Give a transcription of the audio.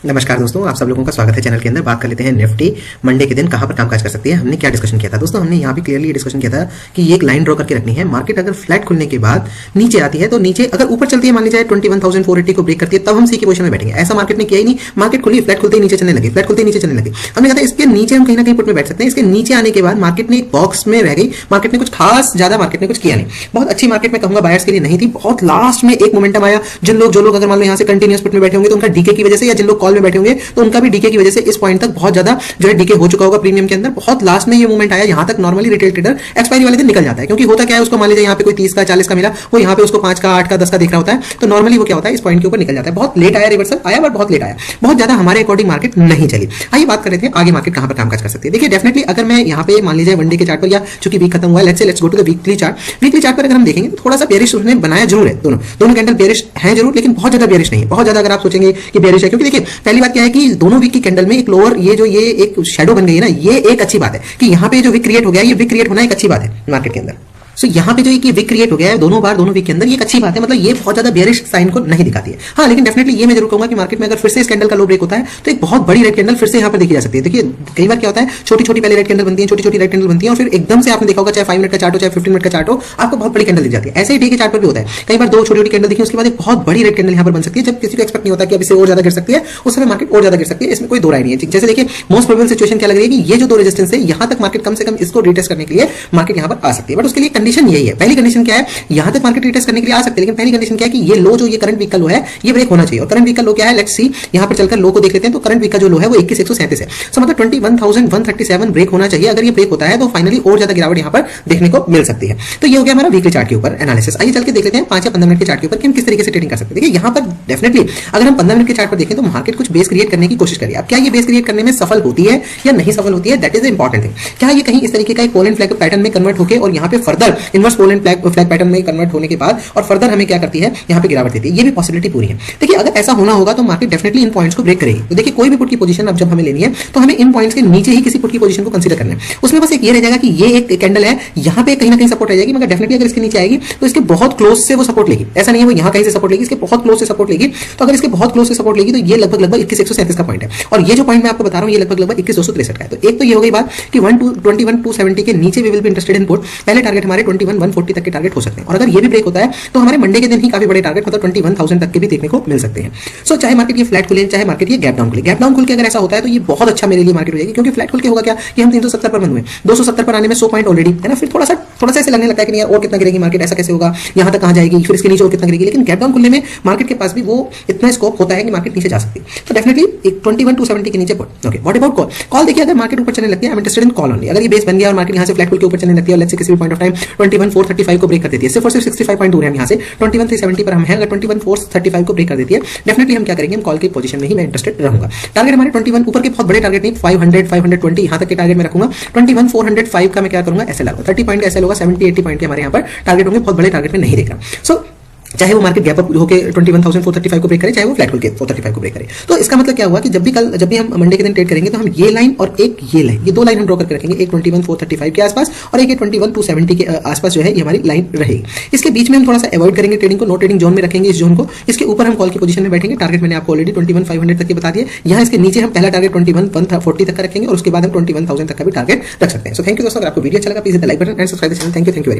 नमस्कार दोस्तों, आप सब लोगों का स्वागत है चैनल के अंदर। बात कर लेते हैं निफ्टी मंडे के दिन कहां पर कामकाज कर सकती है। हमने क्या डिस्कशन किया था दोस्तों, हमने यहाँ भी क्लियरली डिस्कशन किया था कि ये एक लाइन ड्रॉ करके रखनी है। मार्केट अगर फ्लैट खुलने के बाद नीचे आती है तो नीचे अगर ऊपर चलती है, मान लीजिए 21,480 को ब्रेक करती है, तब हम सी की पोजीशन में बैठेंगे। ऐसा मार्केट ने किया ही नहीं। मार्केट खुली, फ्लैट खुलते ही नीचे चलने लगी, फ्लैट खुलते ही नीचे चलने लगी। हमने कहा था इसके नीचे हम कहीं ना कहीं पुट में बैठ सकते हैं। इसके नीचे आने के बाद मार्केट ने एक बॉक्स में रह गई। मार्केट ने कुछ खास ज्यादा मार्केट ने कुछ किया नहीं। बहुत अच्छी मार्केट में कहूंगा बायर्स के लिए नहीं थी। बहुत लास्ट में एक मोमेंटम आया। जो लोग अगर मान लो यहाँ से कंटिन्यूअस पुट में बैठे होंगे तो उनका डीके की वजह से, या जिन लोग कॉल में बैठे होंगे तो उनका भी डीके की वजह से इस पॉइंट तक बहुत ज्यादा जो है डीके हो चुका होगा प्रीमियम के अंदर। बहुत लास्ट में ये मूवमेंट आया। यहां तक नॉर्मली रिटेल ट्रेडर एक्सपायरी वाले दिन निकल जाता है, क्योंकि होता क्या है, उसको मान लीजिए यहाँ पे कोई 30 का 40 का मिला, वो यहाँ पे उसको 5 का 8 का 10 का दिख रहा होता है, तो नॉर्मली वो क्या होता है, इस पॉइंट के ऊपर निकल जाता है। बहुत लेट आया, रिवर्सल आया, बट बहुत लेट आया, बहुत ज्यादा हमारे अकॉर्डिंग मार्केट नहीं चली। आइए बात कर रहे थे आगे मार्केट कहां पर कामकाज कर सकती है। देखिए डेफिनेटली अगर मैं यहाँ पे मान लीजिए वनडे के चार्ट पर, या चूंकि वीक खत्म हुआ है, let's go to the weekly chart. Weekly chart पर अगर हम देखेंगे तो थोड़ा सा बेरिश उसने बनाया जरूर है। दोनों कैंडल बेरिश है जरूर, लेकिन बहुत ज्यादा बेरिश नहीं है। बहुत ज्यादा अगर आप सोचेंगे कि बेरिश है, क्योंकि देखिए पहली बात क्या है कि दोनों वीक की कैंडल में एक लोअर ये एक शैडो बन गई है ना, ये एक अच्छी बात है कि यहाँ पे जो विक क्रिएट हो गया, ये विक क्रिएट होना एक अच्छी बात है मार्केट के अंदर। सो यहाँ पे जो एक विक क्रिएट हो गया है दोनों वीक के अंदर, ये एक अच्छी बात है। मतलब ये बहुत ज्यादा बेरिश साइन को नहीं दिखाती है। हाँ, लेकिन डेफिनेटली ये मैं जरूर कहूंगा कि मार्केट में अगर फिर से इस कैंडल का लो ब्रेक होता है तो एक बहुत बड़ी रेड कैंडल फिर से यहाँ पर देखी जा सकती है। देखिए कई बार क्या होता है, छोटी छोटी पहले रेड कैंडल बनती है, छोटी छोटी रेड कैंडल बनती है, और फिर एकदम से आपने देखा होगा, चाहे 5 मिनट का चार्ट हो, चाहे 15 मिनट का चार्ट हो, आपको बहुत बड़ी कैंडल दिख जाती है। ऐसे ही डे के चार्ट पर भी होता है। कई बार दो छोटी छोटी कैंडल दिखी, उसके बाद एक बहुत बड़ी रेड कैंडल यहाँ पर बन सकती है, जब किसी को एक्सपेक्ट नहीं होता कि अब इससे और ज्यादा गिर सकती है, उस समय मार्केट और ज्यादा गिर सकती है। इसमें कोई दो राय नहीं है। जैसे देखिए मोस्ट प्रोबेबल सिचुएशन क्या लग रही है कि ये जो दो रेजिस्टेंस है, यहाँ तक मार्केट कम से कम इसको रिटेस्ट करने के लिए मार्केट यहाँ पर आ सकती है। बट उसके लिए कंडीशन यही है। पहली कंडीशन क्या है, यहां तक मार्केट रिटेस्ट करने के लिए आ सकते हैं, लेकिन पहली कंडीशन क्या है कि ये लो जो ये करंट वीक का लो है, ये ब्रेक होना चाहिए। और करंट वीक का लो क्या है, लेट्स सी, यहां पर चलकर लो को देख लेते हैं। तो करंट वीक का जो लो है वो 21,137 है। सो मतलब 21,137 ब्रेक होना चाहिए। अगर ये ब्रेक होता है तो फाइनली और ज्यादा गिरावट यहां पर देखने को मिल सकती है। तो ये हो गया हमारा वीकली चार्ट के ऊपर एनालिसिस। आइए चल के देख लेते हैं 5 या 15 मिनट के चार्ट के ऊपर कि हम किस तरीके से ट्रेडिंग कर सकते हैं। देखिए यहां पर डेफिनेटली अगर हम 15 मिनट के चार्ट पर देखें तो मार्केट कुछ बेस क्रिएट करने की कोशिश करिए। अब क्या ये बेस क्रिएट करने में सफल होती है या नहीं सफल होती है, that is the important thing. क्या ये कहीं इस तरीके का एक पोल एंड फ्लैग पैटर्न में कन्वर्ट होकर और यहां पे further inverse pole and flag pattern में कन्वर्ट होने के बाद और फर्दर हमें क्या करती है, यहाँ पे गिरावट देती है। ये भी पॉसिबिलिटी पूरी है। देखिए अगर ऐसा होना होगा तो मार्केट डेफिनेटली इन पॉइंट्स को ब्रेक करेगी। तो देखिए कोई भी पुट की पोजीशन अब जब हमें लेनी है तो हमें इन पॉइंट्स के नीचे ही किसी पुट की पोजीशन को कंसीडर करना है। उसमें बस एक ये रह जाएगा कि ये एक कैंडल है, यहाँ पे कहीं ना कहीं सपोर्ट रह जाएगी, मगर डेफिनेटली अगर इसके नीचे आएगी तो इसके बहुत क्लोज से वो सपोर्ट लेगी। ऐसा नहीं है वो यहाँ कहीं से सपोर्ट लेगी, इसके बहुत क्लोज से सपोर्ट लेगी। तो अगर इसके बहुत क्लोज से सपोर्ट लेगी तो ये लगभग 21,137 का पॉइंट है। और ये जो पॉइंट मैं आपको बता रहा हूँ ये लगभग 21,263 का है। तो एक तो ये हो गई बात कि 21,270 के नीचे we will be interested in put. पहले टारगेट हमारे 21,140 तक के टारगेट हो सकते हैं। और अगर ये भी ब्रेक होता है तो हमारे मंडे के दिन ही काफी बड़े टारगेट मतलब 21,000 तक के भी देखने को मिल सकते हैं। सो चाहे मार्केट ये फ्लैट खुले, चाहे मार्केट ये गैप डाउन खुले। गैप डाउन खुल के अगर ऐसा होता है तो ये बहुत अच्छा मेरे लिए मार्केट हो जाएगी, क्योंकि फ्लैट खुल के होगा क्या कि हम 370 पर बंद हुए, 270 पर आने में 100 पॉइंट ऑलरेडी है ना। फिर थोड़ा सा ऐसे लगने लगता है कि यार और कितना गिरेगी मार्केट, ऐसा कैसे होगा, यहां तक कहां जाएगी, फिर इसके नीचे और कितना गिरेगी। लेकिन गैप डाउन खुलने में मार्केट के पास भी वो इतना स्कोप होता है कि मार्केट नीचे जा सकती है। तो डेफिनेटली एक 21,270 के नीचे put. Okay, what about call? Call देखिए अगर मार्केट ऊपर चलने लगती है, I am interested in call only. अगर ये बेस बन गया और मार्केट यहां से फ्लैट खुल के ऊपर चलने लगती है, लेट्स से किसी भी पॉइंट ऑफ टाइम 21,435 को ब्रेक कर देती है, सिर्फ और सिर्फ 65 पॉइंट दूर है हम यहां से 21,370 पर हम हैं। अगर 21,435 को ब्रेक कर देती है, डेफिनेटली हम क्या करेंगे, हम कॉल की पोजीशन में ही मैं इंटरेस्टेड रहूंगा। टारगेट हमारे 21 ऊपर के बहुत बड़े टारगेट नहीं, 500 520 यहां तक के टारगेट में रखूंगा। 21,405 का मैं क्या करूंगा, ऐसे लगा 30 पॉइंट ऐसे होगा, 70-80 पॉइंट के हमारे यहाँ पर टारगेट होंगे। बहुत बड़े टारगेट में नहीं देख रहा। सो चाहे वो मार्केट गैप अप होकर 21,435 को ब्रेक करे, चाहे वो फ्लैट खुल के 435 को ब्रेक करे। तो इसका मतलब क्या हुआ कि जब भी हम मंडे के दिन ट्रेड करेंगे तो हम ये लाइन और एक ये लाइन, ये दो लाइन हम ड्रॉ करके रखेंगे। एक 21,435 के आसपास और एक 21,270 के आसपास जो है ये हमारी लाइन रहेगी। इसके बीच में हम थोड़ा सा अवॉइड करेंगे ट्रेडिंग को, नो ट्रेडिंग जोन में रखेंगे इस जोन को। इसके ऊपर हम कॉल की पोजीशन में बैठेंगे। टारगेट मैंने आपको ऑलरेडी 21,500 तक के बता दिए। यहाँ इसके नीचे हम पहला टारगेट 21,140 तक का रखेंगे और उसके बाद हम 21,000 तक का भी टारगेट रख सकते हैं। सो थैंक यू दोस्तों, अगर आपको वीडियो अच्छा लगा please hit the like button and subscribe the channel. Thank you very much.